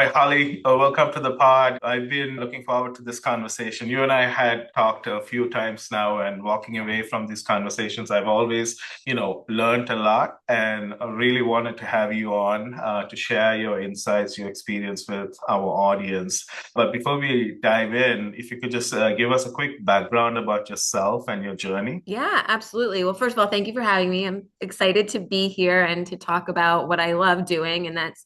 Hi, Holly. Welcome to the pod. I've been looking forward to this conversation. You and I had talked a few times now, and walking away from these conversations, I've always, learned a lot, and I really wanted to have you on to share your insights, your experience with our audience. But before we dive in, if you could just give us a quick background about yourself and your journey. Yeah, absolutely. Well, first of all, thank you for having me. I'm excited to be here and to talk about what I love doing, and that's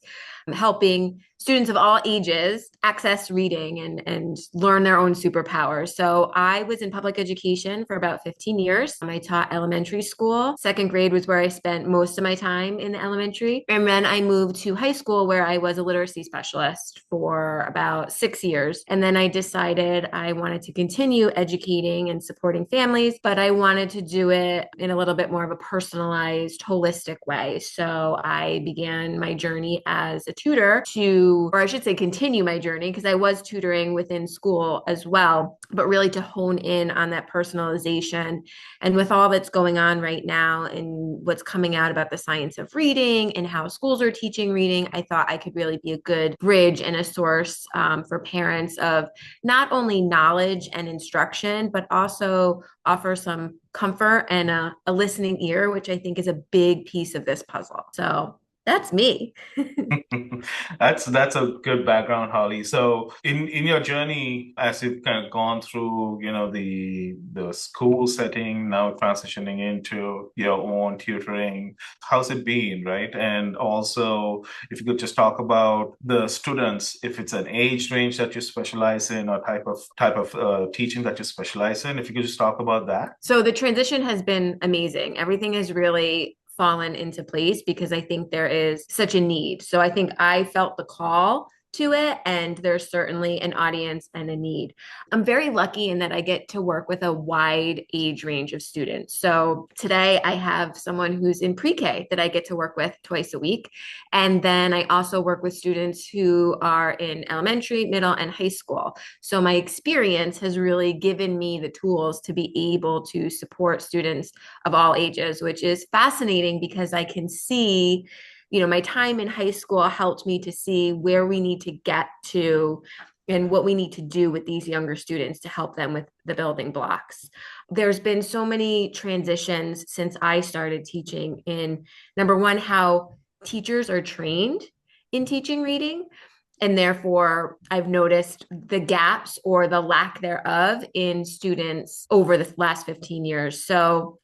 helping students of all ages access reading and learn their own superpowers. So I was in public education for about 15 years. I taught elementary school. Second grade was where I spent most of my time in the elementary. And then I moved to high school where I was a literacy specialist for about 6 years. And then I decided I wanted to continue educating and supporting families, but I wanted to do it in a little bit more of a personalized, holistic way. So I began my journey as a tutor or I should say, continue my journey because I was tutoring within school as well, but really to hone in on that personalization. And with all that's going on right now and what's coming out about the science of reading and how schools are teaching reading, I thought I could really be a good bridge and a source for parents of not only knowledge and instruction, but also offer some comfort and a listening ear, which I think is a big piece of this puzzle. So that's me. That's a good background, Holly. So in your journey, as you've kind of gone through, the school setting, now transitioning into your own tutoring, how's it been, right? And also, if you could just talk about the students, if it's an age range that you specialize in or type of teaching that you specialize in, if you could just talk about that. So the transition has been amazing. Everything has really fallen into place because I think there is such a need. So I think I felt the call to it, and there's certainly an audience and a need. I'm very lucky in that I get to work with a wide age range of students. So today I have someone who's in pre-K that I get to work with twice a week. And then I also work with students who are in elementary, middle, and high school. So my experience has really given me the tools to be able to support students of all ages, which is fascinating because I can see, my time in high school helped me to see where we need to get to and what we need to do with these younger students to help them with the building blocks. There's been so many transitions since I started teaching in number one, how teachers are trained in teaching reading. And therefore, I've noticed the gaps or the lack thereof in students over the last 15 years. So,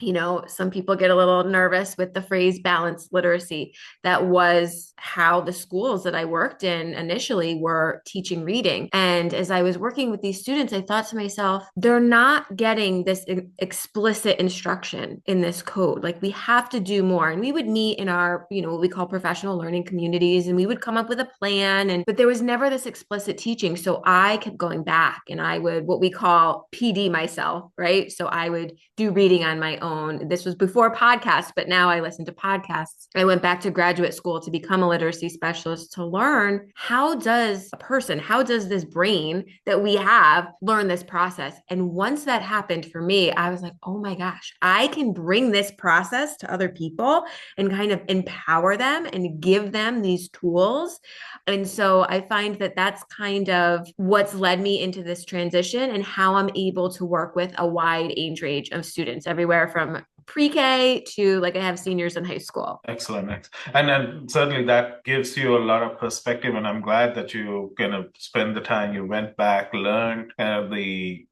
some people get a little nervous with the phrase balanced literacy. That was how the schools that I worked in initially were teaching reading. And as I was working with these students, I thought to myself, they're not getting this explicit instruction in this code. Like we have to do more. And we would meet in our, what we call professional learning communities, and we would come up with a plan. But there was never this explicit teaching. So I kept going back and I would what we call PD myself, right? So I would do reading on my own. This was before podcasts, but now I listen to podcasts. I went back to graduate school to become a literacy specialist to learn how does this brain that we have learn this process? And once that happened for me, I was like, oh my gosh, I can bring this process to other people and kind of empower them and give them these tools. And so I find that that's kind of what's led me into this transition and how I'm able to work with a wide age range of students, everywhere from pre-K to like I have seniors in high school. Excellent. And then certainly that gives you a lot of perspective, and I'm glad that you kind of spend the time, you went back, learned kind of the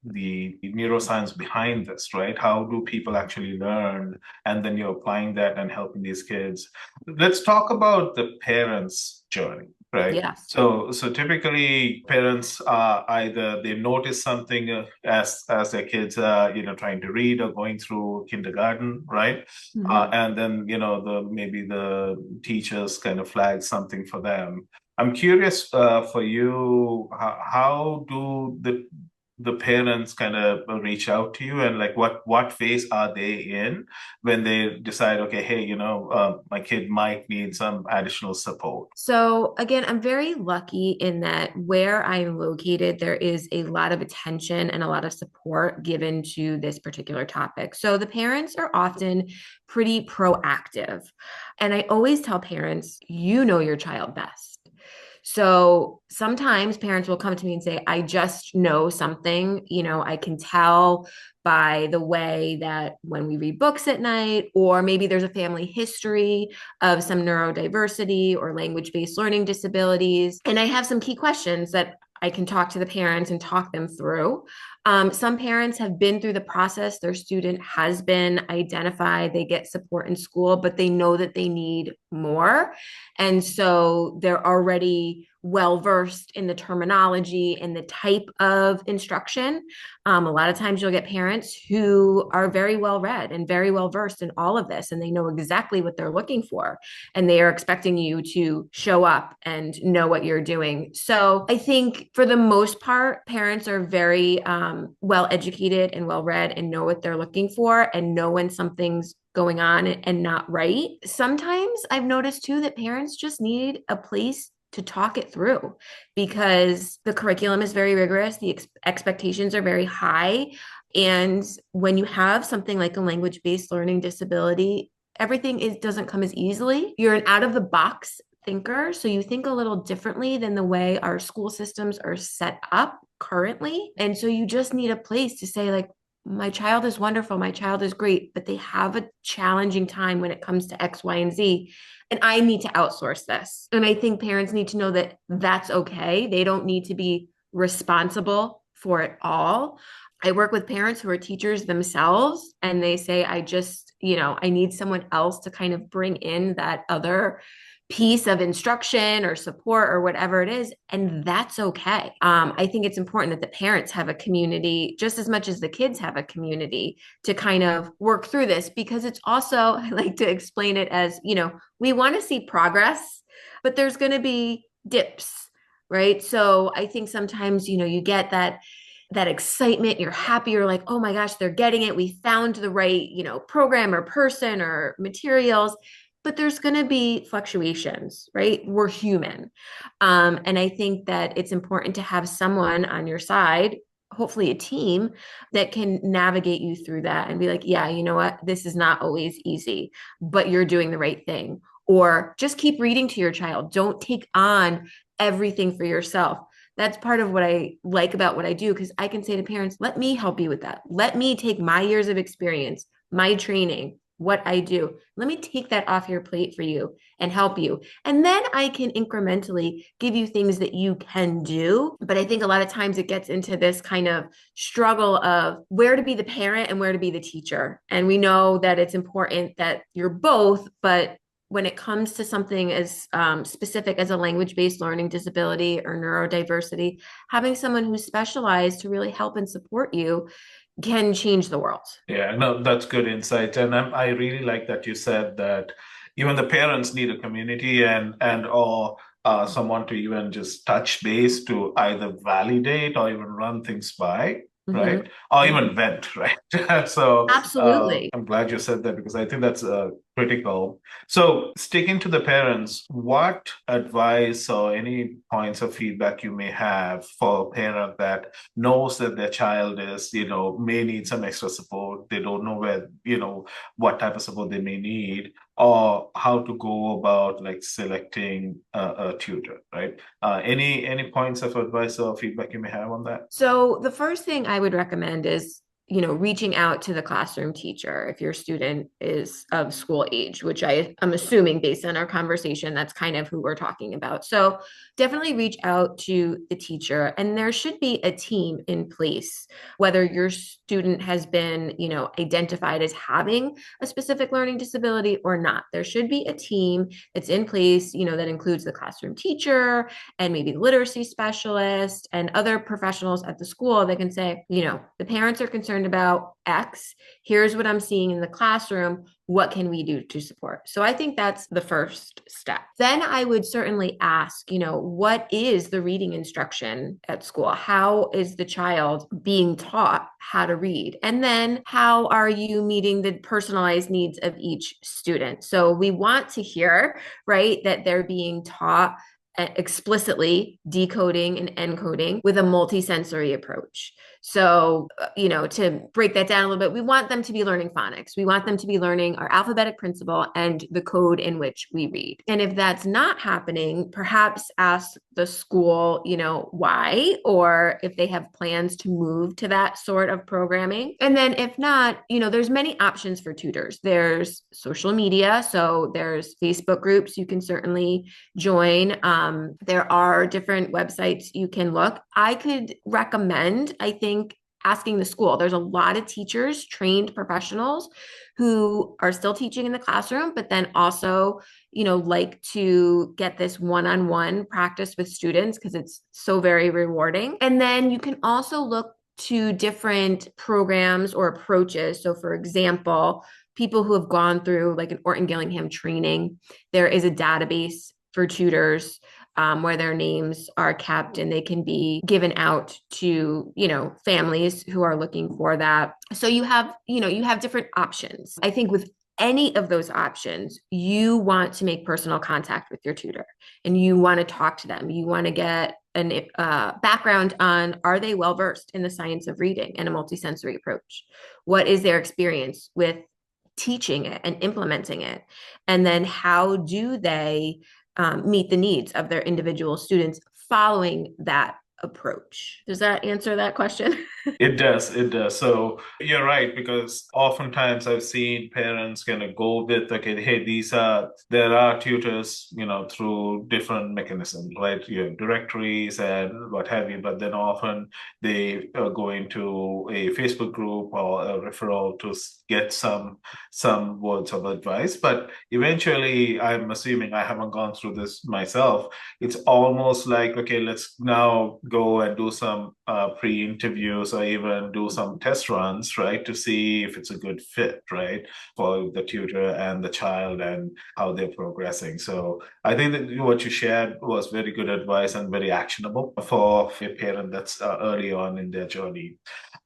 neuroscience behind this, right? How do people actually learn? And then you're applying that and helping these kids. Let's talk about the parents' journey. Right. Yes. So typically parents either they notice something as their kids are trying to read or going through kindergarten, right? Mhm. And then maybe the teachers kind of flag something for them. I'm curious for you, how do the parents kind of reach out to you, and like what phase are they in when they decide, okay, hey, my kid might need some additional support? So again, I'm very lucky in that where I'm located, there is a lot of attention and a lot of support given to this particular topic. So the parents are often pretty proactive. And I always tell parents, you know your child best. So sometimes parents will come to me and say, I just know something, I can tell by the way that when we read books at night, or maybe there's a family history of some neurodiversity or language-based learning disabilities. And I have some key questions that I can talk to the parents and talk them through. Some parents have been through the process. Their student has been identified. They get support in school, but they know that they need more. And so they're already well versed in the terminology and the type of instruction. A lot of times you'll get parents who are very well read and very well versed in all of this, and they know exactly what they're looking for. And they are expecting you to show up and know what you're doing. So I think for the most part, parents are very well educated and well read and know what they're looking for and know when something's going on and not right. Sometimes I've noticed too that parents just need a place to talk it through because the curriculum is very rigorous, the expectations are very high. And when you have something like a language-based learning disability, doesn't come as easily. You're an out of the box thinker, so you think a little differently than the way our school systems are set up currently. And so you just need a place to say, like, my child is wonderful, my child is great, but they have a challenging time when it comes to X, Y, and Z. And I need to outsource this. And I think parents need to know that that's okay. They don't need to be responsible for it all. I work with parents who are teachers themselves, and they say, I need someone else to kind of bring in that other piece of instruction or support or whatever it is. And that's okay. I think it's important that the parents have a community just as much as the kids have a community to kind of work through this, because it's also, I like to explain it as, we want to see progress, but there's going to be dips, right? So I think sometimes, you get that excitement, you're happy, you're like, oh my gosh, they're getting it, we found the right program or person or materials, but there's going to be fluctuations, right? We're human. And I think that it's important to have someone on your side, hopefully a team, that can navigate you through that and be like, yeah, you know what, this is not always easy, but you're doing the right thing. Or just keep reading to your child, don't take on everything for yourself. That's part of what I like about what I do, because I can say to parents, let me help you with that. Let me take my years of experience, my training, what I do. Let me take that off your plate for you and help you. And then I can incrementally give you things that you can do. But I think a lot of times it gets into this kind of struggle of where to be the parent and where to be the teacher. And we know that it's important that you're both, but when it comes to something as specific as a language-based learning disability or neurodiversity, having someone who's specialized to really help and support you can change the world. Yeah, no, that's good insight. And I really like that you said that even the parents need a community and or someone to even just touch base to either validate or even run things by, Mm-hmm. right? Or Mm-hmm. even vent, right? So Absolutely. I'm glad you said that because I think that's critical. So sticking to the parents, what advice or any points of feedback you may have for a parent that knows that their child is, may need some extra support. They don't know where, what type of support they may need or how to go about like selecting a tutor, right? Any points of advice or feedback you may have on that? So the first thing I would recommend is, reaching out to the classroom teacher if your student is of school age, which I'm assuming based on our conversation, that's kind of who we're talking about. So definitely reach out to the teacher, and there should be a team in place, whether your student has been, identified as having a specific learning disability or not. There should be a team that's in place, that includes the classroom teacher and maybe the literacy specialist and other professionals at the school that can say, the parents are concerned about X. Here's what I'm seeing in the classroom. What can we do to support? So I think that's the first step. Then I would certainly ask, what is the reading instruction at school? How is the child being taught how to read? And then how are you meeting the personalized needs of each student? So we want to hear, right, that they're being taught explicitly decoding and encoding with a multisensory approach. So, to break that down a little bit, we want them to be learning phonics. We want them to be learning our alphabetic principle and the code in which we read. And if that's not happening, perhaps ask the school, why, or if they have plans to move to that sort of programming. And then if not, there's many options for tutors. There's social media. So there's Facebook groups you can certainly join. There are different websites you can look. I could recommend, I think, asking the school. There's a lot of teachers, trained professionals who are still teaching in the classroom, but then also, like to get this one-on-one practice with students because it's so very rewarding. And then you can also look to different programs or approaches. So, for example, people who have gone through like an Orton Gillingham training, there is a database for tutors where their names are kept and they can be given out to, families who are looking for that. So you have different options. I think with any of those options, you want to make personal contact with your tutor and you want to talk to them. You want to get an background on, are they well versed in the science of reading and a multisensory approach? What is their experience with teaching it and implementing it? And then how do they meet the needs of their individual students following that approach? Does that answer that question? It does. It does. So you're right, because oftentimes I've seen parents kind of go with, okay, hey, there are tutors, through different mechanisms, right? You have directories and what have you, but then often they go into a Facebook group or a referral to get some words of advice. But eventually, I'm assuming I haven't gone through this myself. It's almost like, okay, let's now go and do some pre-interviews or even do some test runs, right, to see if it's a good fit, right, for the tutor and the child and how they're progressing. So I think that what you shared was very good advice and very actionable for a parent that's early on in their journey.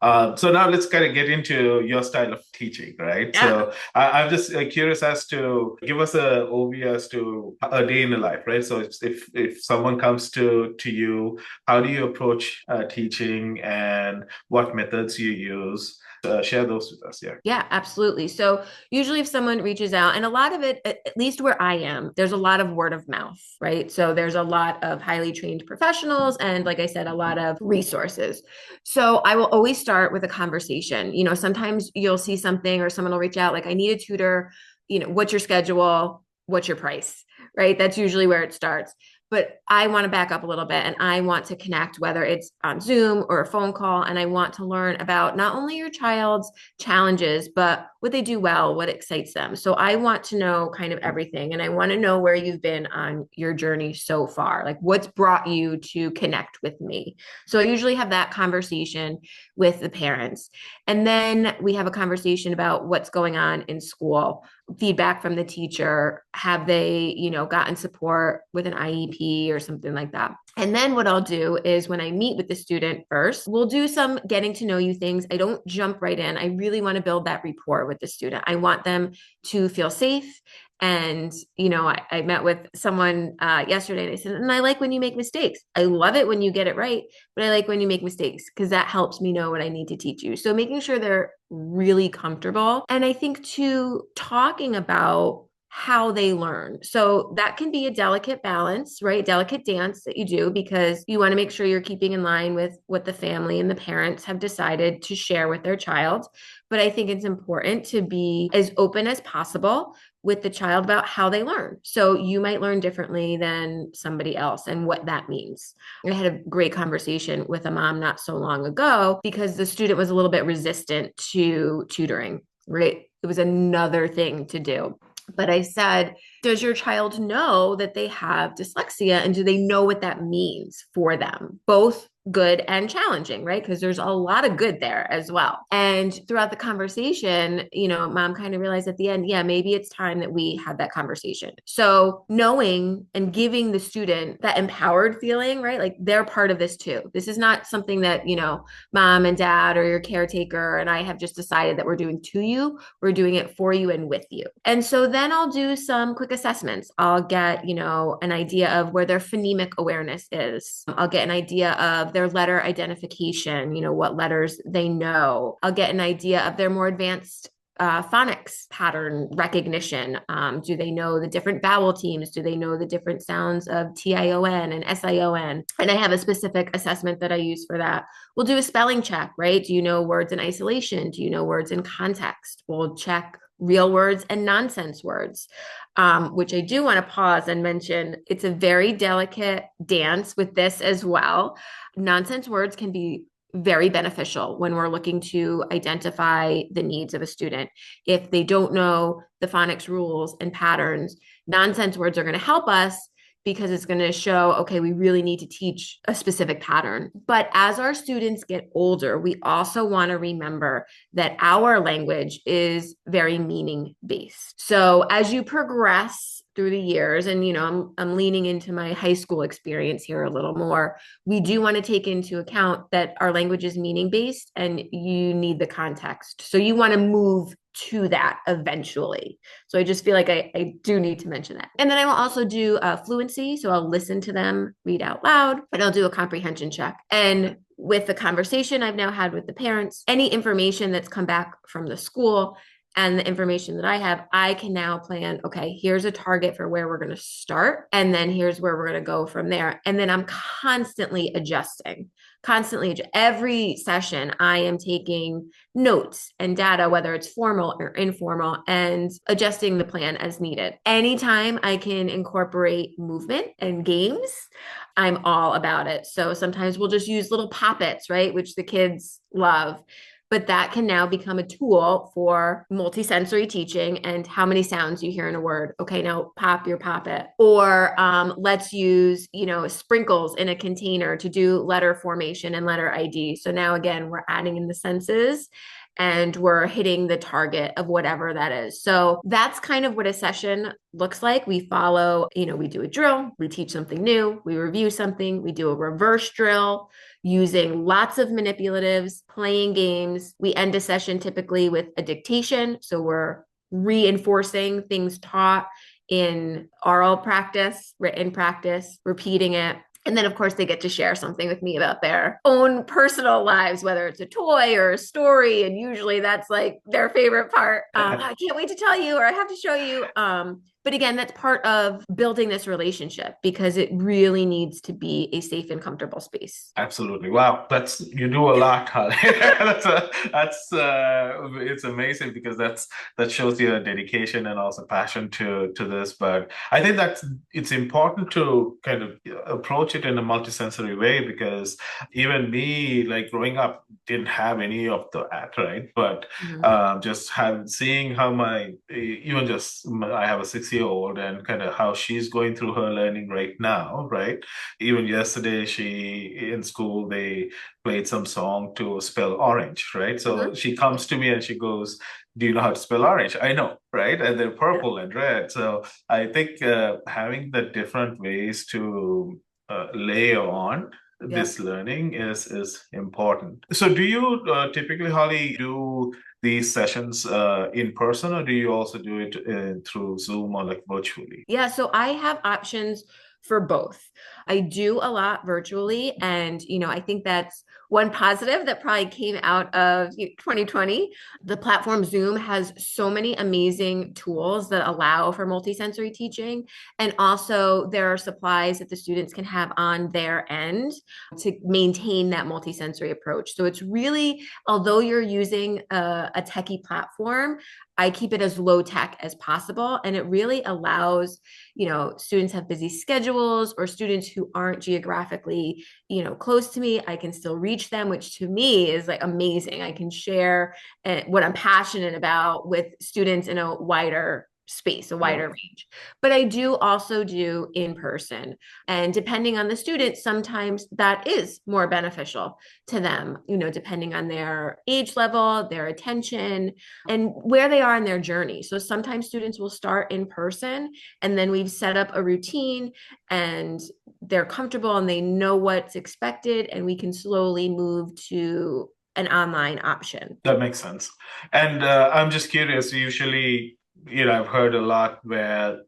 So now let's kind of get into your style of teaching, right? Yeah. So I'm just curious as to give us a overview as to a day in the life, right? So if someone comes to you, how do you approach teaching and what methods you use? Share those with us, yeah. Yeah, absolutely. So usually if someone reaches out, and a lot of it, at least where I am, there's a lot of word of mouth, right? So there's a lot of highly trained professionals and, like I said, a lot of resources. So I will always start with a conversation. Sometimes you'll see something or someone will reach out like, I need a tutor, what's your schedule? What's your price? Right? That's usually where it starts. But I want to back up a little bit and I want to connect, whether it's on Zoom or a phone call. And I want to learn about not only your child's challenges, but what they do well, what excites them. So I want to know kind of everything. And I want to know where you've been on your journey so far, like what's brought you to connect with me. So I usually have that conversation with the parents. And then we have a conversation about what's going on in school, feedback from the teacher. Have they, gotten support with an IEP or something like that? And then what I'll do is when I meet with the student first, we'll do some getting to know you things. I don't jump right in. I really want to build that rapport with the student. I want them to feel safe. And, I met with someone yesterday and I said, and I like when you make mistakes. I love it when you get it right, but I like when you make mistakes because that helps me know what I need to teach you. So making sure they're really comfortable. And I think too, talking about how they learn. So that can be a delicate balance, right? Delicate dance that you do because you want to make sure you're keeping in line with what the family and the parents have decided to share with their child. But I think it's important to be as open as possible with the child about how they learn. So you might learn differently than somebody else and what that means. I had a great conversation with a mom not so long ago because the student was a little bit resistant to tutoring, right? It was another thing to do. But I said, does your child know that they have dyslexia and do they know what that means for them? Both good and challenging, right? Because there's a lot of good there as well. And throughout the conversation, mom kind of realized at the end, yeah, maybe it's time that we had that conversation. So knowing and giving the student that empowered feeling, right? Like they're part of this too. This is not something that, mom and dad or your caretaker and I have just decided that we're doing to you. We're doing it for you and with you. And so then I'll do some quick assessments. I'll get, an idea of where their phonemic awareness is. I'll get an idea of their their letter identification, what letters they know. I'll get an idea of their more advanced phonics pattern recognition. Do they know the different vowel teams? Do they know the different sounds of TION and SION? And I have a specific assessment that I use for that. We'll do a spelling check, right? Do you know words in isolation? Do you know words in context? We'll check real words and nonsense words, which I do want to pause and mention. It's a very delicate dance with this as well. Nonsense words can be very beneficial when we're looking to identify the needs of a student. If they don't know the phonics rules and patterns, nonsense words are going to help us because it's going to show, okay, we really need to teach a specific pattern. But as our students get older, we also want to remember that our language is very meaning based. So as you progress through the years, and I'm leaning into my high school experience here a little more, we do want to take into account that our language is meaning based and you need the context. So you want to move to that eventually. So I just feel like I do need to mention that. And then I will also do fluency. So I'll listen to them read out loud, and I'll do a comprehension check. And with the conversation I've now had with the parents, any information that's come back from the school and the information that I have, I can now plan, okay, here's a target for where we're going to start. And then here's where we're going to go from there. And then I'm constantly adjusting. Every session, I am taking notes and data, whether it's formal or informal, and adjusting the plan as needed. Anytime I can incorporate movement and games, I'm all about it. So sometimes we'll just use little poppets, right? Which the kids love. But that can now become a tool for multisensory teaching and how many sounds you hear in a word. Okay, now pop your poppet. Or let's use, sprinkles in a container to do letter formation and letter ID. So now again, we're adding in the senses and we're hitting the target of whatever that is. So that's kind of what a session looks like. We follow, we do a drill, we teach something new, we review something, we do a reverse drill using lots of manipulatives, playing games. We end a session typically with a dictation. So we're reinforcing things taught in oral practice, written practice, repeating it. And then, of course, they get to share something with me about their own personal lives, whether it's a toy or a story. And usually that's like their favorite part. I can't wait to tell you, or I have to show you. But again, that's part of building this relationship because it really needs to be a safe and comfortable space. Absolutely. Wow. You do a lot, Holly. It's amazing because that shows your dedication and also passion to this. But I think it's important to kind of approach it in a multisensory way because even me, like growing up, didn't have any of that, right? But just seeing how I have a 6-year-old and kind of how she's going through her learning right now, right? Even yesterday, in school, they played some song to spell orange, right? So she comes to me and she goes, do you know how to spell orange? I know, right? And they're purple and red. So I think having the different ways to layer on this learning is important. So do you typically, Holly, do these sessions in person, or do you also do it through Zoom or like virtually? Yeah, so I have options for both. I do a lot virtually, and I think that's one positive that probably came out of 2020. The platform Zoom has so many amazing tools that allow for multisensory teaching, and also there are supplies that the students can have on their end to maintain that multisensory approach. So it's really, although you're using a techie platform, I keep it as low tech as possible. And it really allows, students have busy schedules or students who aren't geographically, close to me. I can still reach them, which to me is like amazing. I can share what I'm passionate about with students in a wider space, a wider range. But I do also do in person. And depending on the student, sometimes that is more beneficial to them, depending on their age level, their attention, and where they are in their journey. So sometimes students will start in person and then we've set up a routine and they're comfortable and they know what's expected, and we can slowly move to an online option. That makes sense. And I'm just curious, usually, I've heard a lot where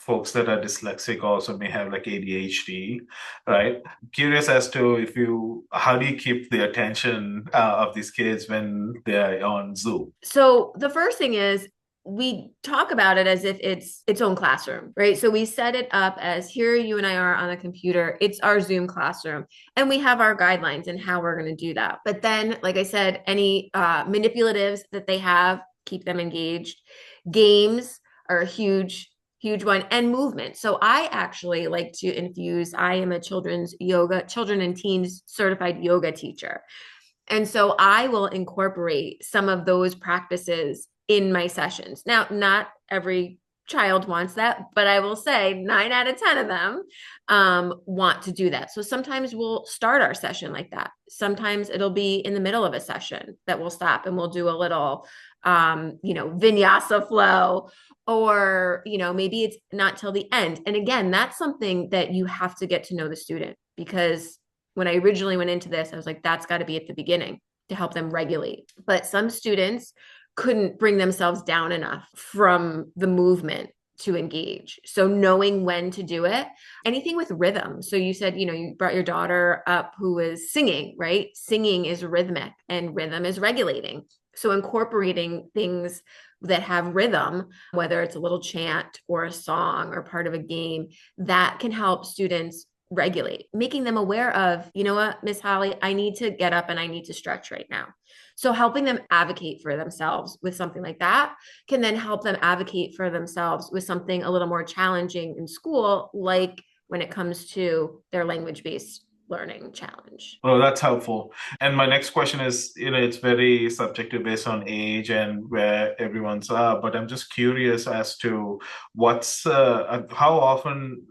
folks that are dyslexic also may have like ADHD, right? Curious as to how do you keep the attention of these kids when they're on Zoom? So the first thing is we talk about it as if it's its own classroom, right? So we set it up as here you and I are on a computer. It's our Zoom classroom, and we have our guidelines and how we're going to do that. But then, like I said, any manipulatives that they have, keep them engaged. Games are a huge one, and movement. So I actually like to infuse, I am a children and teens certified yoga teacher. And so I will incorporate some of those practices in my sessions. Now, not every child wants that, but I will say 9 out of 10 of them want to do that. So sometimes we'll start our session like that. Sometimes it'll be in the middle of a session that we'll stop and we'll do a little, vinyasa flow, or, maybe it's not till the end. And again, that's something that you have to get to know the student, because when I originally went into this, I was like, that's got to be at the beginning to help them regulate. But some students couldn't bring themselves down enough from the movement to engage. So knowing when to do it, anything with rhythm. So you said, you brought your daughter up who was singing, right? Singing is rhythmic and rhythm is regulating. So incorporating things that have rhythm, whether it's a little chant or a song or part of a game, that can help students regulate, making them aware of, you know what, Miss Holly, I need to get up and I need to stretch right now. So helping them advocate for themselves with something like that can then help them advocate for themselves with something a little more challenging in school, like when it comes to their language-based learning challenge. Oh, that's helpful. And my next question is, it's very subjective based on age and where everyone's at, but I'm just curious as to how often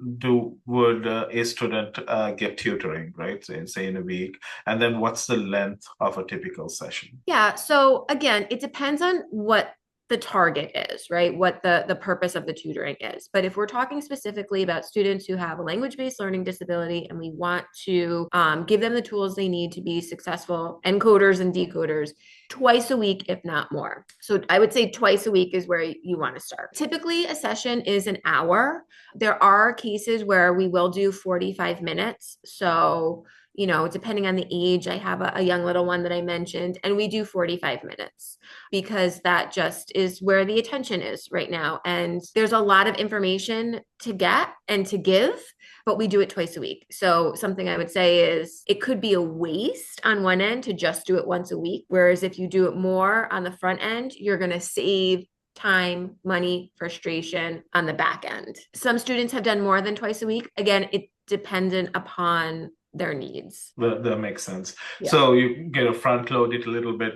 would a student get tutoring, right? Say in a week, and then what's the length of a typical session? Yeah. So again, it depends on what the target is, right? What the purpose of the tutoring is. But if we're talking specifically about students who have a language-based learning disability and we want to give them the tools they need to be successful encoders and decoders, twice a week, if not more. So I would say twice a week is where you want to start. Typically, a session is an hour. There are cases where we will do 45 minutes. So depending on the age, I have a young little one that I mentioned, and we do 45 minutes because that just is where the attention is right now. And there's a lot of information to get and to give, but we do it twice a week. So something I would say is it could be a waste on one end to just do it once a week. Whereas if you do it more on the front end, you're going to save time, money, frustration on the back end. Some students have done more than twice a week. Again, it's dependent upon their needs. That makes sense. Yeah. So you get a front load it a little bit,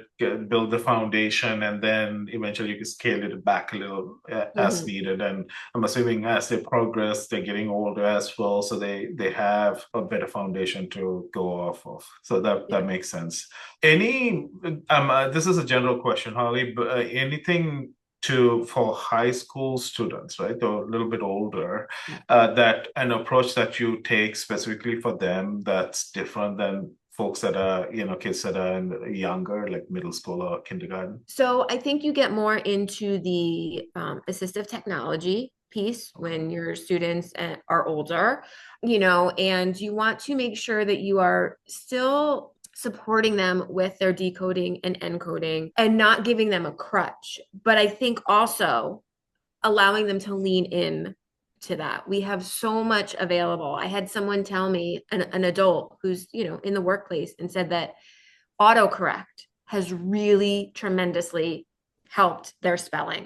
build the foundation, and then eventually you can scale it back a little as needed. And I'm assuming as they progress, they're getting older as well, so they have a better foundation to go off of. So that makes sense. This is a general question, Holly, but anything for high school students, right, or a little bit older, that an approach that you take specifically for them that's different than folks that are, kids that are younger, like middle school or kindergarten? So I think you get more into the assistive technology piece when your students are older, and you want to make sure that you are still supporting them with their decoding and encoding and not giving them a crutch. But I think also allowing them to lean in to that. We have so much available. I had someone tell me, an adult who's, in the workplace, and said that autocorrect has really tremendously helped their spelling.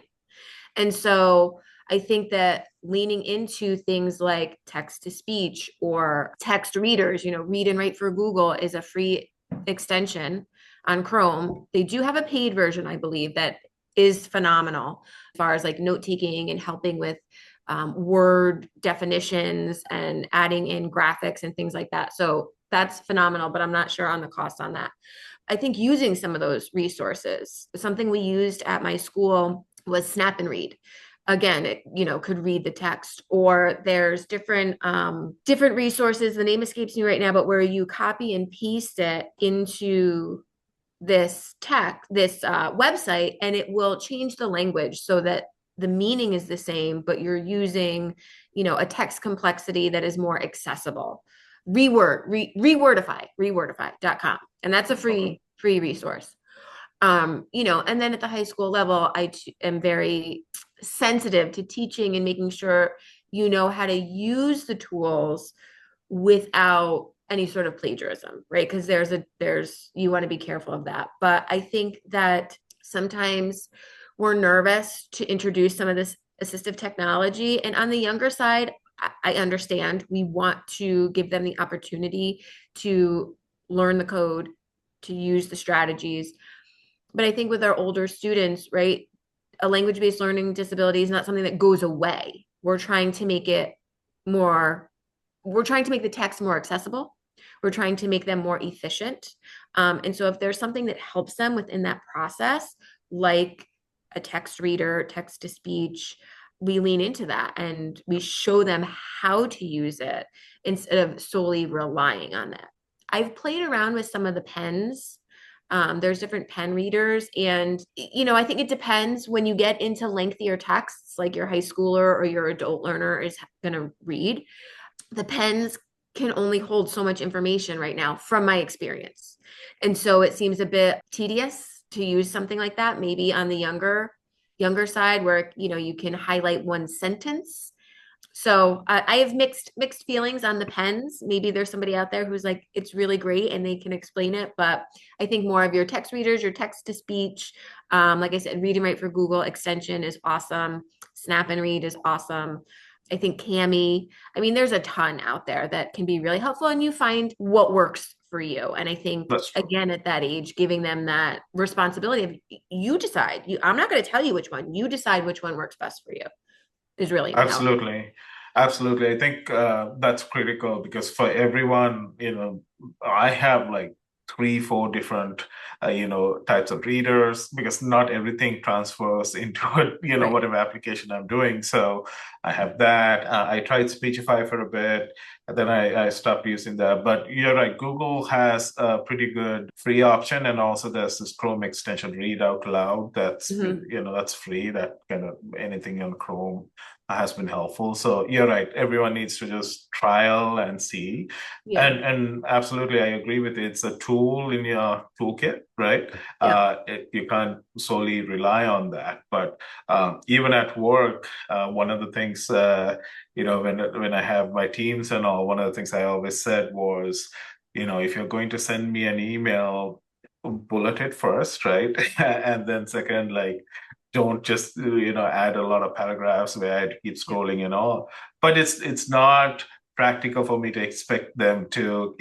And so I think that leaning into things like text to speech or text readers, Read and Write for Google is a free extension on Chrome. They do have a paid version, I believe, that is phenomenal as far as like note taking and helping with word definitions and adding in graphics and things like that. So that's phenomenal, but I'm not sure on the cost on that. I think using some of those resources, something we used at my school was Snap and Read. Again, it could read the text, or there's different resources. The name escapes me right now, but where you copy and paste it into this website, and it will change the language so that the meaning is the same, but you're using, a text complexity that is more accessible. Rewordify.com. And that's a Okay. free resource. And then at the high school level, am very sensitive to teaching and making sure you know how to use the tools without any sort of plagiarism, right? Because you want to be careful of that. But I think that sometimes we're nervous to introduce some of this assistive technology. And on the younger side, I understand we want to give them the opportunity to learn the code, to use the strategies. But I think with our older students, right, a language-based learning disability is not something that goes away. More, we're trying to make the text more accessible. We're trying to make them more efficient. And so if there's something that helps them within that process, like a text reader, text to speech, we lean into that and we show them how to use it instead of solely relying on that. I've played around with some of the pens. There's different pen readers, and I think it depends when you get into lengthier texts, like your high schooler or your adult learner is going to read. The pens can only hold so much information right now, from my experience, and so it seems a bit tedious to use something like that. Maybe on the younger side, where you can highlight one sentence. So I have mixed feelings on the pens. Maybe there's somebody out there who's like, it's really great and they can explain it. But I think more of your text readers, your text to speech, like I said, Read and Write for Google extension is awesome. Snap and Read is awesome. I think Cami. I mean, there's a ton out there that can be really helpful, and you find what works for you. And I think, That's true. again, at that age, giving them that responsibility of, you decide. I'm not going to tell you which one. You decide which one works best for you is really powerful. Absolutely. Absolutely. I think that's critical because for everyone, I have like three, four different, types of readers because not everything transfers into, Right. whatever application I'm doing. So I have that. I tried Speechify for a bit, and then I stopped using that. But you're right, Google has a pretty good free option. And also there's this Chrome extension, Read Out Loud, Mhm. that's free, that kind of anything on Chrome has been helpful. So you're right. Everyone needs to just trial and see. Yeah. And absolutely, I agree with it. It's a tool in your toolkit, right? Yeah. You can't solely rely on that. But even at work, one of the things, when I have my teams and all, one of the things I always said was, if you're going to send me an email, bullet it first, right? And then second, like, don't just add a lot of paragraphs where I had to keep Yeah. scrolling and all. But it's not practical for me to expect them to,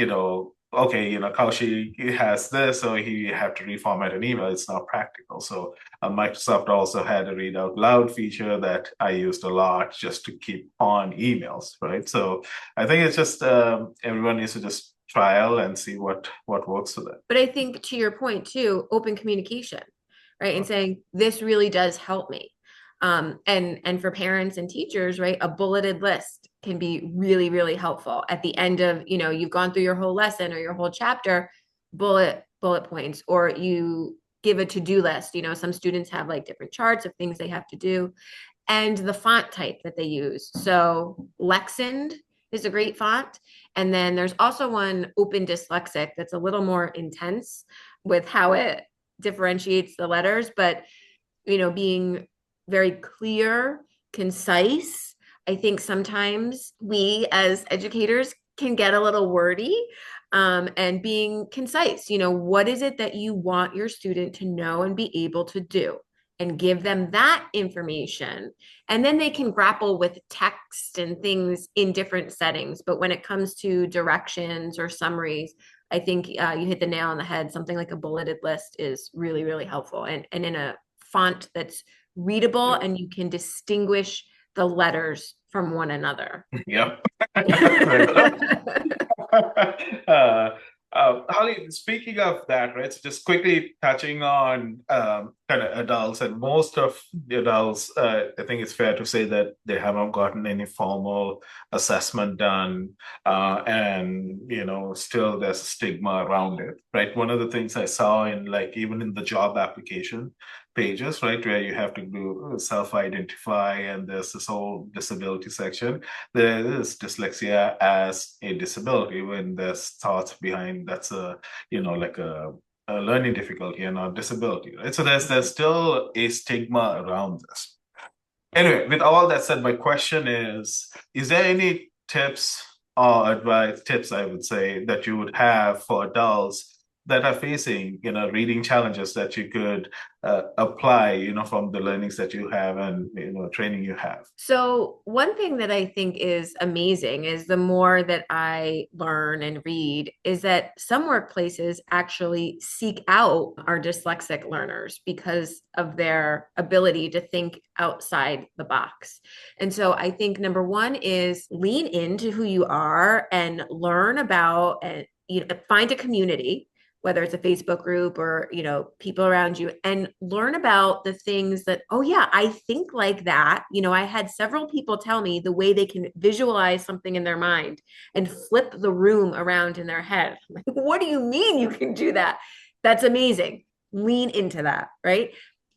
okay, Kaushi has this, so he have to reformat an email. It's not practical. So Microsoft also had a read out loud feature that I used a lot just to keep on emails, right? So I think it's just everyone needs to just trial and see what works for them. But I think, to your point too, open communication, right? And saying, this really does help me. And for parents and teachers, right, a bulleted list can be really, really helpful at the end of, you've gone through your whole lesson or your whole chapter, bullet points, or you give a to-do list. Some students have like different charts of things they have to do, and the font type that they use. So Lexind is a great font. And then there's also one, Open Dyslexic, that's a little more intense with how it differentiates the letters, but being very clear, concise. I think sometimes we as educators can get a little wordy, and being concise. What is it that you want your student to know and be able to do? And give them that information. And then they can grapple with text and things in different settings. But when it comes to directions or summaries, I think you hit the nail on the head. Something like a bulleted list is really, really helpful. And in a font that's readable and you can distinguish the letters from one another. Yeah. Right. uh, Holly, speaking of that, right? So just quickly touching on kind of adults, and most of the adults, I think it's fair to say that they haven't gotten any formal assessment done, and still there's a stigma around it, right? One of the things I saw in like even in the job application, pages, right, where you have to do self-identify, and there's this whole disability section. There is dyslexia as a disability when there's thoughts behind that's like a learning difficulty and not disability, right? So there's still a stigma around this. Anyway, with all that said, my question is there any tips or advice, tips, I would say, that you would have for adults that are facing, reading challenges that you could apply, from the learnings that you have and, training you have? So, one thing that I think is amazing is the more that I learn and read, is that some workplaces actually seek out our dyslexic learners because of their ability to think outside the box. And so, I think number one is lean into who you are and learn about and find a community, whether it's a Facebook group or, people around you, and learn about the things that, oh yeah, I think like that. I had several people tell me the way they can visualize something in their mind and flip the room around in their head. Like, what do you mean you can do that? That's amazing. Lean into that, right?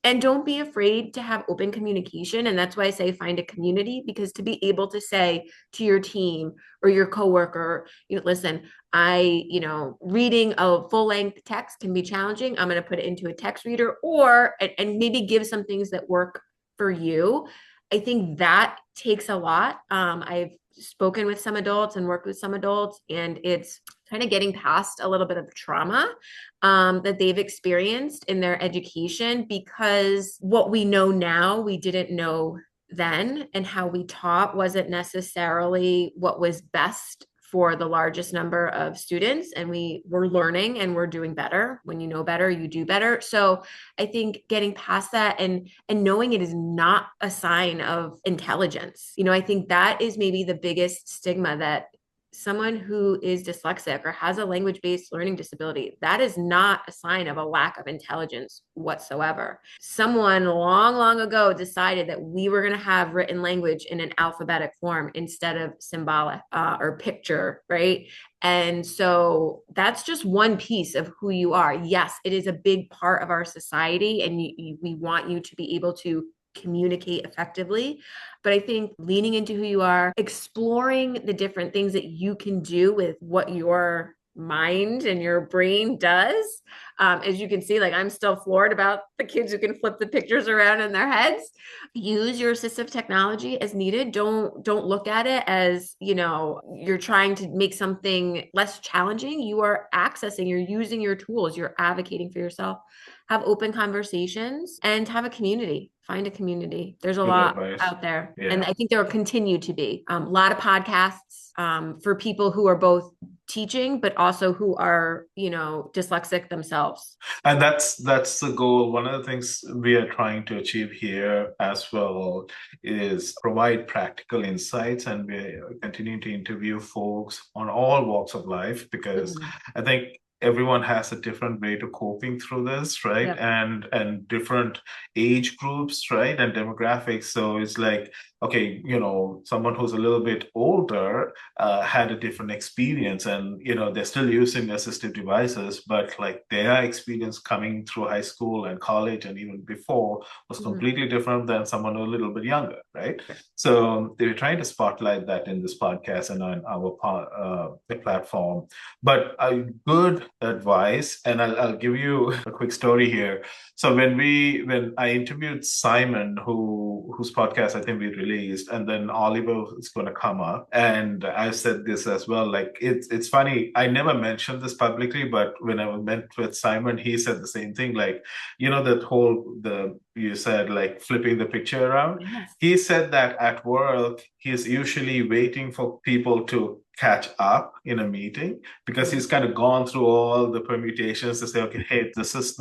And don't be afraid to have open communication. And that's why I say find a community, because to be able to say to your team or your coworker, listen, reading a full length text can be challenging. I'm going to put it into a text reader, or and maybe give some things that work for you. I think that takes a lot. I've spoken with some adults and worked with some adults, and it's kind of getting past a little bit of trauma that they've experienced in their education, because what we know now, we didn't know then, and how we taught wasn't necessarily what was best for the largest number of students. And we were learning and we're doing better. When you know better, you do better. So I think getting past that and knowing it is not a sign of intelligence. I think that is maybe the biggest stigma, that someone who is dyslexic or has a language-based learning disability, that is not a sign of a lack of intelligence whatsoever. Someone long, long ago decided that we were going to have written language in an alphabetic form instead of symbolic or picture, right? And so that's just one piece of who you are. Yes, it is a big part of our society, and we want you to be able to communicate effectively. But I think leaning into who you are, exploring the different things that you can do with what your mind and your brain does. As you can see, like, I'm still floored about the kids who can flip the pictures around in their heads. Use your assistive technology as needed. Don't look at it as, you're trying to make something less challenging. You are accessing, you're using your tools, you're advocating for yourself. Have open conversations and have a community. Find a community. There's a Good lot advice. out there. And Yeah. I think there will continue to be a lot of podcasts for people who are both teaching, but also who are, dyslexic themselves. And that's the goal. One of the things we are trying to achieve here as well is provide practical insights, and we're continuing to interview folks on all walks of life, because Mhm. I think everyone has a different way to coping through this, right? Yep. And different age groups, right? And demographics. So it's like, okay, someone who's a little bit older had a different experience, and they're still using assistive devices, but like their experience coming through high school and college and even before was Mhm. completely different than someone a little bit younger, right? So they were trying to spotlight that in this podcast and on our platform. But a good advice, and I'll give you a quick story here. So when I interviewed Simon, whose podcast I think we released, and then Oliver is going to come up, and I said this as well. Like, it's funny. I never mentioned this publicly, but when I met with Simon, he said the same thing. Like, that whole the you said, like, flipping the picture around. Yes. He said that at work he's usually waiting for people to catch up in a meeting, because Mhm. he's kind of gone through all the permutations to say, okay, hey, this is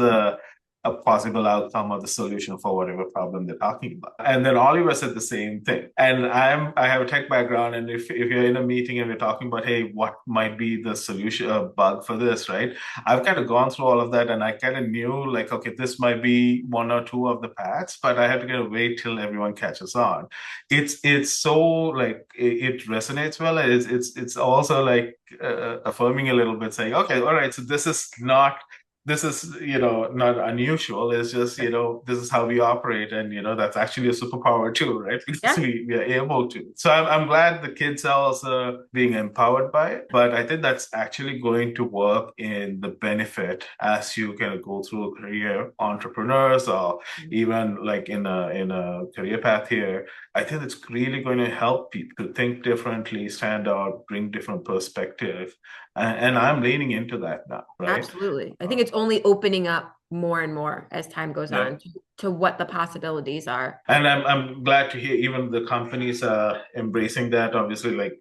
a possible outcome or the solution for whatever problem they're talking about. And then Oliver said the same thing. And I have a tech background, and if you're in a meeting and we're talking about, hey, what might be the solution, bug for this, right? I've kind of gone through all of that, and I kind of knew, like, okay, this might be one or two of the paths, but I have to kind of wait till everyone catches on. It's so, like, it resonates well. It's also like affirming a little bit, saying, okay, all right, so this is not this is, not unusual. It's just, this is how we operate. And, that's actually a superpower too, right? Because Yeah, we are able to. So I'm glad the kids are also being empowered by it. But I think that's actually going to work in the benefit as you kind of go through a career, entrepreneurs, or even like in a career path here. I think it's really going to help people to think differently, stand out, bring different perspective. And I'm leaning into that now, right? absolutely. I think Uh, it's only opening up more and more as time goes yeah. on to what the possibilities are. And I'm glad to hear even the companies are embracing that. Obviously, like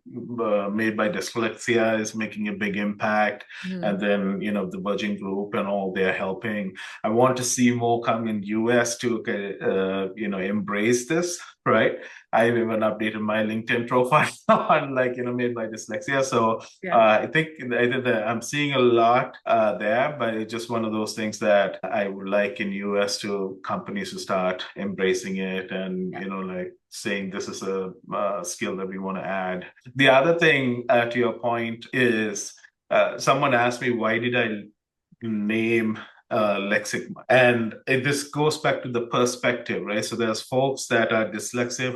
Made by Dyslexia is making a big impact, and Mhm. then the Virgin Group and all they're helping. I want to see more come in US to embrace this, right? I've even updated my LinkedIn profile on like Made by Dyslexia. So Yeah. I think that I'm seeing a lot there, but it's just one of those things that I would like in US to companies to start embracing it and Yeah. like saying this is a skill that we want to add. The other thing to your point is someone asked me why did I name Lexic. And this goes back to the perspective, right? So there's folks that are dyslexic,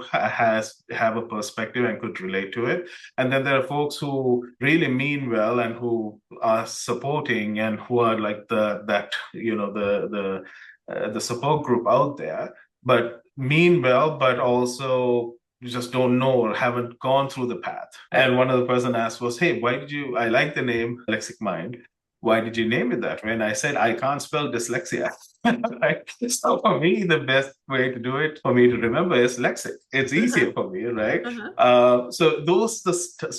have a perspective and could relate to it. And then there are folks who really mean well and who are supporting and who are like the support group out there, but mean well, but also you just don't know or haven't gone through the path. Right. And one of the person asked was, "Hey, why did you? I like the name Lexic Mind. Why did you name it that way?" And I said, I can't spell dyslexia. Right? So for me, the best way to do it for me to remember is lexic. It's Uh-huh. easier for me, right? Uh-huh. So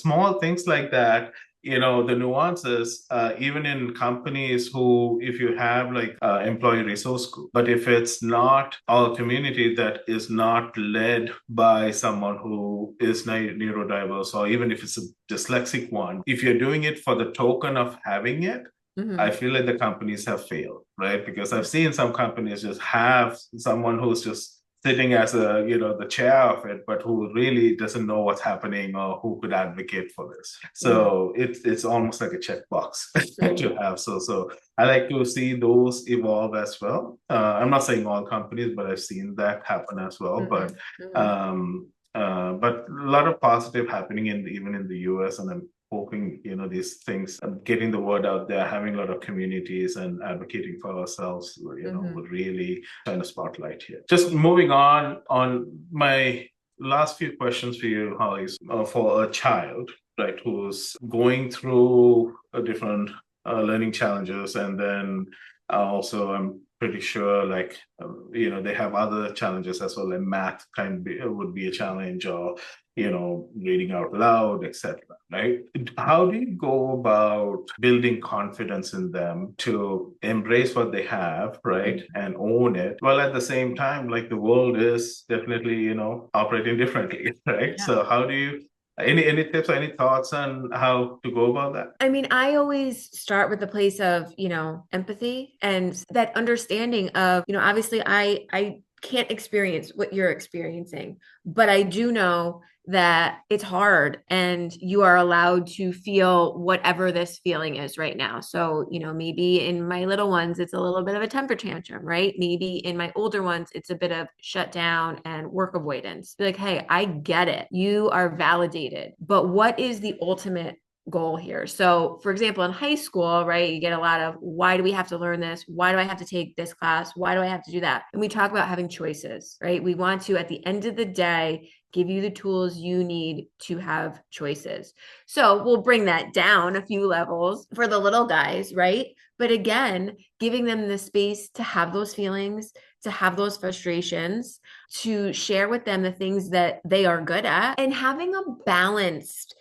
small things like that, the nuances, even in companies who, if you have like employee resource group, but if it's not our community that is not led by someone who is neurodiverse, or even if it's a dyslexic one, if you're doing it for the token of having it, I Hmm. feel like the companies have failed, right? Because I've seen some companies just have someone who's just sitting as the chair of it, but who really doesn't know what's happening or who could advocate for this. Hmm. So it's almost like a checkbox Hmm. to have. So I like to see those evolve as well. I'm not saying all companies, but I've seen that happen as well. Hmm. Hmm. But a lot of positive happening even in the US, and I'm hoping these things, getting the word out there, having a lot of communities and advocating for ourselves, Hmm. would really shine a spotlight here. Just moving on my last few questions for you, Holly, is, for a child, right, who's going through a different learning challenges, and then also I'm pretty sure like they have other challenges as well, like math would be a challenge, or reading out loud, etc. Right? How do you go about building confidence in them to embrace what they have, right, Hmm. and own it, while at the same time, like the world is definitely, operating differently, right? Yeah. So how do you any tips or any thoughts on how to go about that? I mean, I always start with the place of, empathy and that understanding of, obviously I can't experience what you're experiencing, but I do know that it's hard and you are allowed to feel whatever this feeling is right now. So, maybe in my little ones, it's a little bit of a temper tantrum, right? Maybe in my older ones, it's a bit of shutdown and work avoidance. Be like, hey, I get it. You are validated. But what is the ultimate goal here? So, for example, in high school, right, you get a lot of why do we have to learn this? Why do I have to take this class? Why do I have to do that? And we talk about having choices, right? We want to, at the end of the day, give you the tools you need to have choices. So, we'll bring that down a few levels for the little guys, right? But again, giving them the space to have those feelings, to have those frustrations, to share with them the things that they are good at, and having a balanced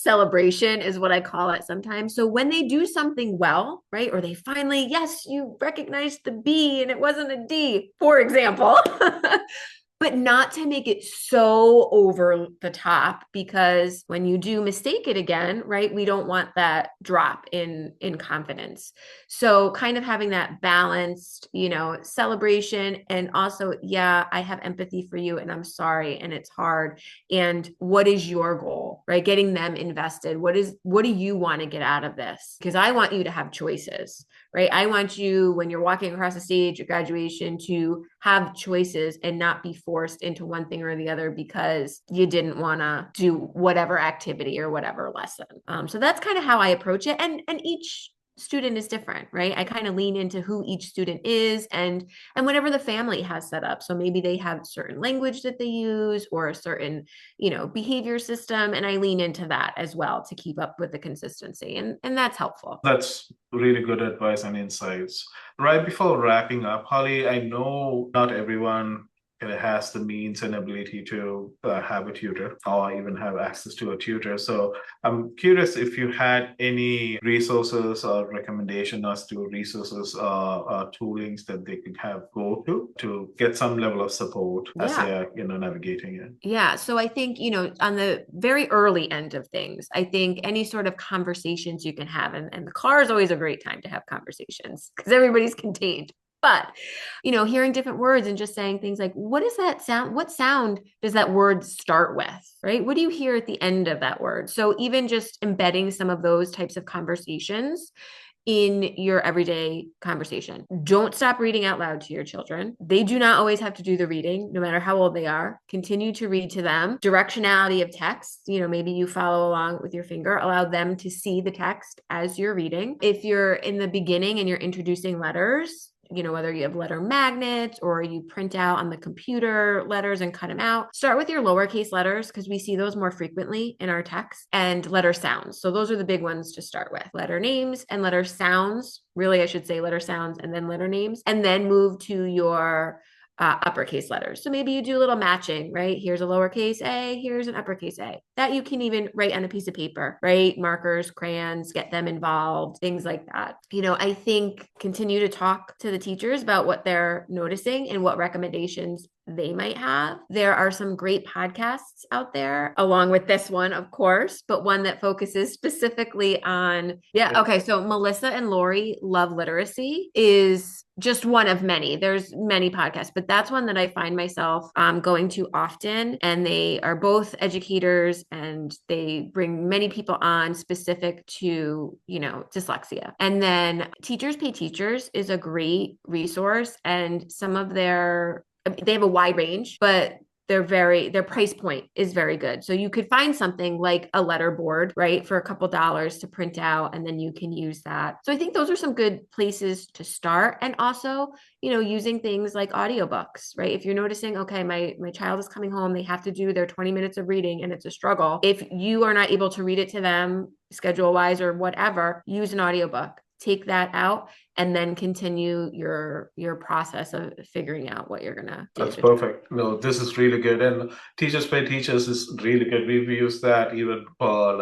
celebration is what I call it sometimes. So when they do something well, right, or they finally, yes, you recognized the B and it wasn't a D, for example, but not to make it so over the top, because when you do mistake it again, right, we don't want that drop in confidence. So kind of having that balanced, celebration, and also, yeah, I have empathy for you and I'm sorry and it's hard. And what is your goal, right? Getting them invested. What do you want to get out of this? Because I want you to have choices, right? I want you, when you're walking across the stage at graduation, to have choices and not be forced into one thing or the other because you didn't want to do whatever activity or whatever lesson. So that's kind of how I approach it. And each student is different, right? I kind of lean into who each student is and whatever the family has set up. So maybe they have certain language that they use or a certain, behavior system, and I lean into that as well to keep up with the consistency, and that's helpful. That's really good advice and insights. Right before wrapping up, Holly, I know not everyone has the means and ability to have a tutor or even have access to a tutor. So I'm curious if you had any resources or recommendation as to resources or toolings that they could have go to get some level of support as Yeah. they are, navigating it. Yeah. So I think, on the very early end of things, I think any sort of conversations you can have, and the car is always a great time to have conversations because everybody's contained. But, hearing different words and just saying things like, what does that sound? What sound does that word start with? Right? What do you hear at the end of that word? So even just embedding some of those types of conversations in your everyday conversation. Don't stop reading out loud to your children. They do not always have to do the reading, no matter how old they are. Continue to read to them. Directionality of text, maybe you follow along with your finger, allow them to see the text as you're reading. If you're in the beginning and you're introducing letters, whether you have letter magnets or you print out on the computer letters and cut them out, start with your lowercase letters because we see those more frequently in our text, and letter sounds. So those are the big ones to start with: letter names and letter sounds. Really, I should say letter sounds and then letter names, and then move to your uppercase letters. So maybe you do a little matching, right? Here's a lowercase a, here's an uppercase a. That you can even write on a piece of paper, right? Markers, crayons, get them involved, things like that. I think continue to talk to the teachers about what they're noticing and what recommendations they might have. There are some great podcasts out there, along with this one, of course, but one that focuses specifically on, yeah, okay. So Melissa and Lori Love Literacy is just one of many. There's many podcasts, but that's one that I find myself going to often. And they are both educators and they bring many people on specific to, dyslexia. And then Teachers Pay Teachers is a great resource, and some of they have a wide range, but their price point is very good. So you could find something like a letter board, right, for a couple dollars to print out, and then you can use that. So I think those are some good places to start. And also, using things like audiobooks, right? If you're noticing, okay, my child is coming home, they have to do their 20 minutes of reading and it's a struggle. If you are not able to read it to them schedule wise or whatever, use an audiobook. Take that out and then continue your process of figuring out what you're gonna do. That's perfect. No, this is really good. And Teachers Pay Teachers is really good. We've used that even for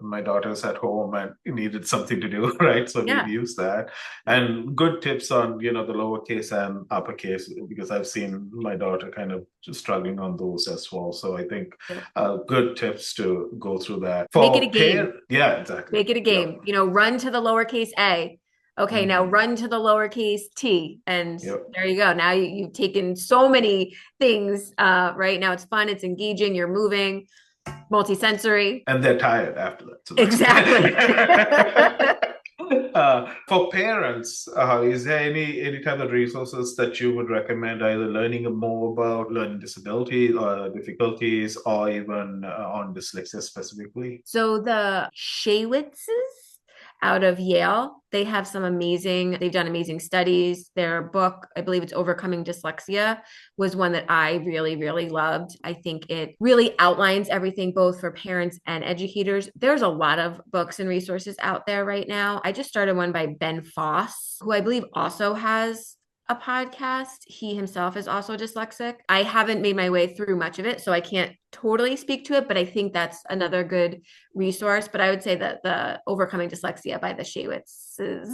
my daughter's at home and needed something to do, right? So Yeah. we've used that. And good tips on, the lowercase and uppercase, because I've seen my daughter kind of just struggling on those as well. So I think good tips to go through that. Make it a For game. yeah, exactly. Make it a game. Yep. Run to the lowercase a. Okay, now run to the lowercase t. And Yep. there you go. Now you've taken so many things. Right now it's fun, it's engaging, you're moving, multisensory. And they're tired after that. So Exactly. For parents, is there any type of resources that you would recommend, either learning more about learning disability or difficulties, or even on dyslexia specifically? So the Shawitzes out of Yale, they've done amazing studies. Their book, I believe it's Overcoming Dyslexia, was one that I really, really loved. I think it really outlines everything both for parents and educators. There's a lot of books and resources out there right now. I just started one by Ben Foss, who I believe also has a podcast. He himself is also dyslexic. I haven't made my way through much of it, so I can't totally speak to it, but I think that's another good resource. But I would say that the Overcoming Dyslexia by the Shawitzes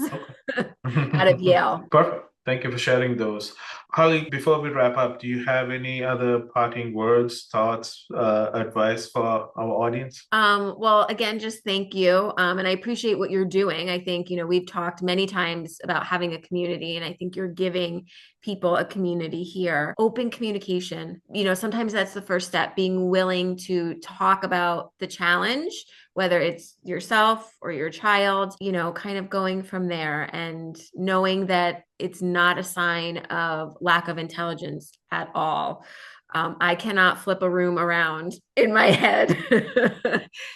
out of Yale. Perfect. Thank you for sharing those. Holly, before we wrap up, do you have any other parting words, thoughts, advice for our audience? Well, again, just thank you. And I appreciate what you're doing. I think, we've talked many times about having a community, and I think you're giving people a community here. Open communication, sometimes that's the first step, being willing to talk about the challenge, whether it's yourself or your child, kind of going from there and knowing that it's not a sign of lack of intelligence at all. I cannot flip a room around in my head.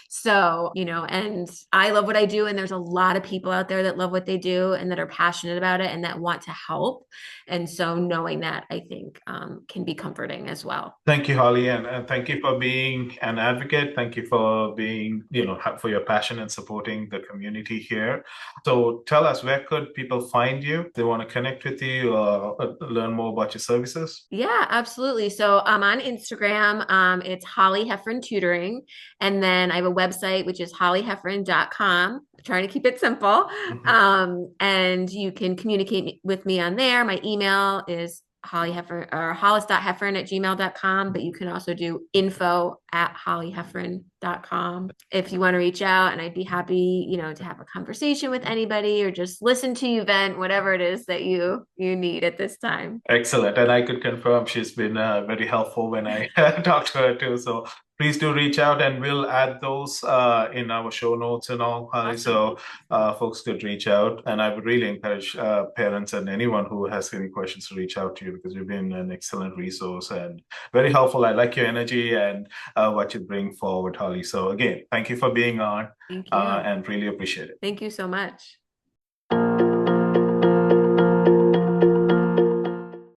So, and I love what I do. And there's a lot of people out there that love what they do and that are passionate about it and that want to help. And so knowing that, I think, can be comforting as well. Thank you, Holly, and thank you for being an advocate. Thank you for being, for your passion and supporting the community here. So tell us, where could people find you if they want to connect with you or learn more about your services? Yeah, absolutely. So I'm on Instagram. It's Holly Hefferan Tutoring. And then I have a website, which is hollyhefferan.com. I'm trying to keep it simple. Mhm. And you can communicate with me on there. My email is hollyhefferan or hollis.hefferan@gmail.com, but you can also do info@hollyhefferan.com if you want to reach out. And I'd be happy, to have a conversation with anybody or just listen to you vent, whatever it is that you need at this time. Excellent. And I could confirm she's been very helpful when I talked to her too. So please do reach out and we'll add those in our show notes and all, Holly. Awesome. So folks could reach out. And I would really encourage parents and anyone who has any questions to reach out to you because you've been an excellent resource and very helpful. I like your energy and what you bring forward, Holly. So again, thank you for being on Thank you. and really appreciate it. Thank you so much.